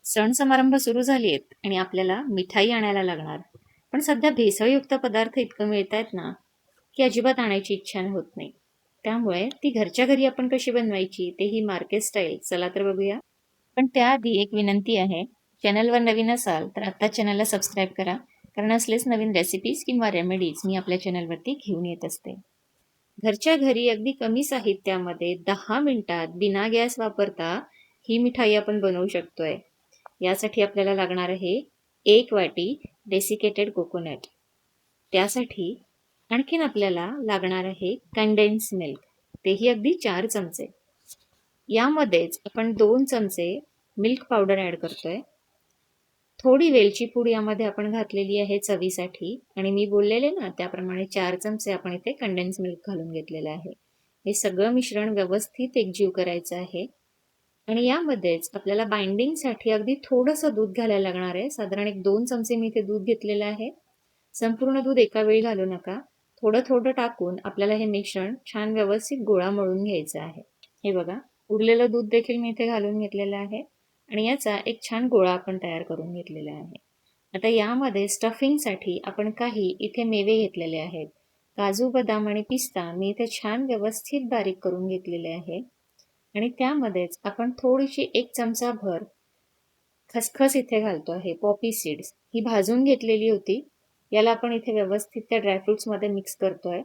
सण समारंभ सुरू झाले आहेत आणि आपल्याला मिठाई आणायला लागणार. पण सध्या भेसळयुक्त पदार्थ इतकं मिळत आहेत ना, की अजिबात आणायची इच्छा होत नाही. त्यामुळे ती घरच्या घरी आपण कशी बनवायची तेही मार्केट स्टाईल, चला तर बघूया. पण त्याआधी एक विनंती आहे, चॅनलवर नवीन असाल तर आत्ता चॅनलला सबस्क्राईब करा, कारण असलेच नवीन रेसिपीज किंवा रेमेडीज मी आपल्या चॅनलवरती घेऊन येत असते. घरच्या घरी अगदी कमी साहित्यामध्ये 10 मिनिटात बिना गॅस वापरता ही मिठाई आपण बनवू शकतोय. यासाठी आपल्याला लागणार आहे 1 वाटी डेसिकेटेड कोकोनट. त्यासाठी आणखीन आपल्याला लागणार आहे कंडेन्स मिल्क, तेही अगदी 4 चमचे. यामध्येच आपण 2 चमचे मिल्क पावडर ऍड करतोय. थोडी वेलची पूड यामध्ये आपण घातलेली आहे चवीसाठी, आणि मी बोललेले ना त्याप्रमाणे 4 चमचे आपण इथे कंडेन्स मिल्क घालून घेतलेलं आहे. हे सगळं मिश्रण व्यवस्थित एकजीव करायचं आहे. आणि यामध्येच आपल्याला बाइंडिंगसाठी अगदी थोडंसं दूध घालायला लागणार आहे. साधारण 1-2 चमचे मी इथे दूध घेतलेलं आहे. संपूर्ण दूध एका वेळी घालू नका, थोडं थोडं टाकून आपल्याला हे मिश्रण छान व्यवस्थित गोळा मळून घ्यायचं आहे. हे बघा, उरलेलं दूध देखील मी इथे घालून घेतलेलं आहे आणि याचा एक छान गोळा आपण तयार करून घेतलेला आहे. आता यामध्ये स्टफिंगसाठी आपण काही इथे मेवे घेतलेले आहेत. काजू, बदाम आणि पिस्ता मी इथे छान व्यवस्थित बारीक करून घेतलेले आहे. आणि त्यामध्येच आपण थोडीशी 1 चमचा भर खसखस इथे घालतो आहे. पॉपी सीड्स ही भाजून घेतलेली होती. याला आपण इथे व्यवस्थित त्या ड्रायफ्रुट्समध्ये मिक्स करतोय.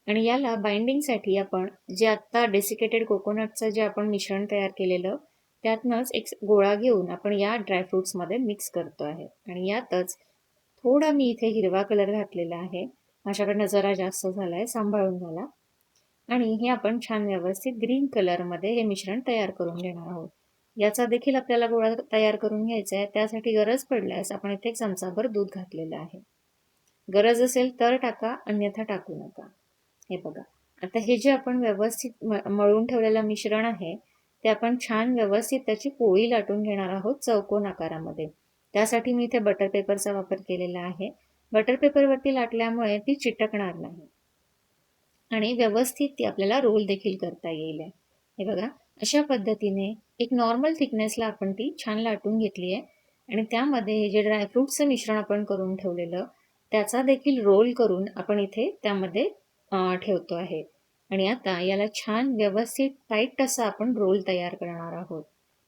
आणि याला बाइंडिंगसाठी आपण जे आत्ता डेसिकेटेड कोकोनटचं जे आपण मिश्रण तयार केलेलं, त्यातनंच एक गोळा घेऊन आपण या ड्रायफ्रुट्समध्ये मिक्स करतो आहे. आणि यातच थोडा मी इथे हिरवा कलर घातलेला आहे. माझ्याकडनं जरा जास्त झालाय, सांभाळून घाला. आणि हे आपण छान व्यवस्थित ग्रीन कलरमध्ये हे मिश्रण तयार करून घेणार आहोत. याचा देखील आपल्याला गोळा तयार करून घ्यायचा आहे. त्यासाठी गरज पडल्यास आपण इथे 1 चमचाभर दूध घातलेलं आहे. गरज असेल तर टाका, अन्यथा टाकू नका. हे बघा, आता हे जे आपण व्यवस्थित मळून ठेवलेलं मिश्रण आहे, ते आपण छान व्यवस्थित त्याची पोळी लाटून घेणार आहोत चौकोन आकारामध्ये. त्यासाठी मी इथे बटर पेपरचा वापर केलेला आहे. बटर पेपरवरती लाटल्यामुळे ती चिटकणार नाही आणि व्यवस्थित ती आपल्याला रोल देखील करता येईल. हे बघा, अशा पद्धतीने एक नॉर्मल थिकनेसला आपण ती छान लाटून घेतली आहे. आणि त्यामध्ये हे जे ड्रायफ्रुट्सचं मिश्रण आपण करून ठेवलेलं, त्याचा देखील रोल करून आपण इथे त्यामध्ये ठेवतो आहे. आणि आता याला छान व्यवस्थित टाईट असा आपण रोल तयार करणार आहोत.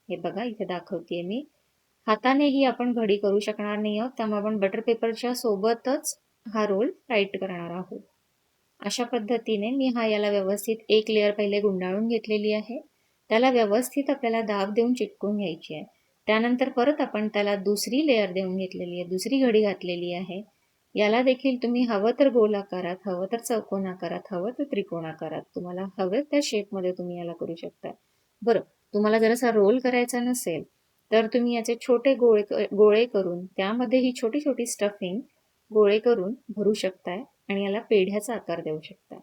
हे बघा, इथे दाखवतेय मी. हातानेही आपण घडी करू शकणार नाही आहोत, त्यामुळे आपण बटर पेपरच्या सोबतच हा रोल टाईट करणार आहोत. अशा पद्धतीने मी याला व्यवस्थित एक लेअर पहिले गुंडाळून घेतलेली आहे. त्याला व्यवस्थित आपल्याला दाब देऊन चिटकून घ्यायची आहे. त्यानंतर परत आपण त्याला दुसरी लेअर देऊन घेतलेली आहे, दुसरी घडी घातलेली आहे. याला देखील तुम्ही हवं तर गोल आकारात, हवं तर चौकोन आकारात, हवं तर त्रिकोण आकारात, तुम्हाला हवं त्या शेपमध्ये तुम्ही याला करू शकता. बरं, तुम्हाला जर असा रोल करायचा नसेल तर तुम्ही याचे छोटे गोळे करून त्यामध्ये ही छोटी छोटी स्टफिंग गोळे करून भरू शकताय आणि याला पेढ्याचा आकार देऊ शकता.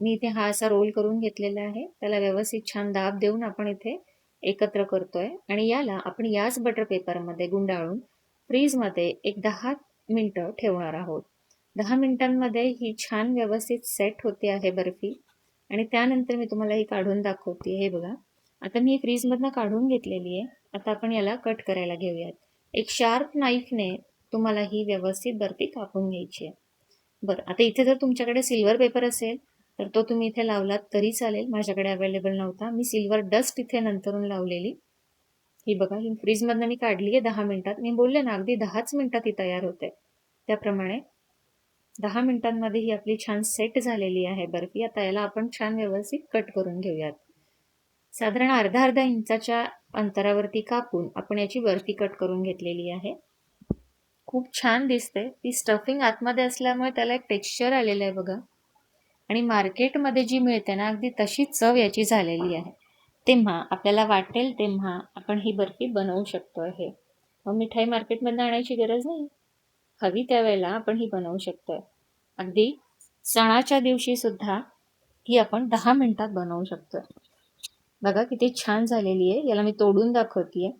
मी इथे हा असा रोल करून घेतलेला आहे. त्याला व्यवस्थित छान दाब देऊन आपण इथे एकत्र करतोय आणि याला आपण याच बटर पेपरमध्ये गुंडाळून फ्रीजमध्ये एक 10 मिनिटं ठेवणार आहोत. 10 मिनिटांमध्ये ही छान व्यवस्थित सेट होते आहे बर्फी. आणि त्यानंतर मी तुम्हाला ही काढून दाखवते. हे बघा, आता मी फ्रीजमधनं काढून घेतलेली आहे. आता आपण याला कट करायला घेऊयात. एक शार्प नाईफने तुम्हाला ही व्यवस्थित बर्फी कापून घ्यायची आहे. बरं, आता इथे जर तुमच्याकडे सिल्वर पेपर असेल तर तो तुम्ही इथे लावलात तरी चालेल. माझ्याकडे अवेलेबल नव्हता, मी सिल्वर डस्ट इथे नंतरून लावलेली. ही बघा, ही फ्रीजमधनं मी काढली आहे 10 मिनिटात. मी बोलले ना, अगदी 10च मिनिटात ही तयार होते. त्याप्रमाणे 10 मिनिटांमध्ये ही आपली छान सेट झालेली आहे बर्फी. आता याला आपण छान व्यवस्थित कट करून घेऊयात. साधारण अर्धा इंचाच्या अंतरावरती कापून आपण याची बर्फी कट करून घेतलेली आहे. खूप छान दिसते. ती स्टफिंग आतमध्ये असल्यामुळे त्याला एक टेक्स्चर आलेलं आहे बघा. आणि मार्केटमध्ये जी मिळते ना, अगदी तशीच चव याची झालेली आहे. तेव्हा आपल्याला वाटेल तेव्हा आपण ही बर्फी बनवू शकतो आहे. मग मिठाई मार्केटमधून आणायची गरज नाही, हवी त्यावेळेला आपण ही बनवू शकतोय. अगदी सणाच्या दिवशी सुद्धा ही आपण 10 मिनिटात बनवू शकतोय. बघा किती छान झालेली आहे. याला मी तोडून दाखवतेय.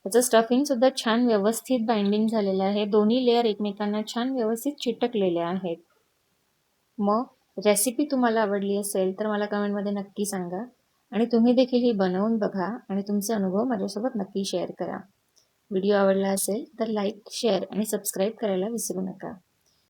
त्याचं स्टफिंग सुद्धा छान व्यवस्थित बाइंडिंग झालेलं आहे. दोन्ही लेअर एकमेकांना छान व्यवस्थित चिटकलेले आहेत. मग रेसिपी तुम्हाला आवडली असेल तर मला कमेंटमध्ये नक्की सांगा आणि तुम्ही देखील ही बनवून बघा आणि तुमचे अनुभव माझ्यासोबत नक्की शेअर करा. व्हिडिओ आवडला असेल तर लाईक, शेअर आणि सबस्क्राईब करायला विसरू नका.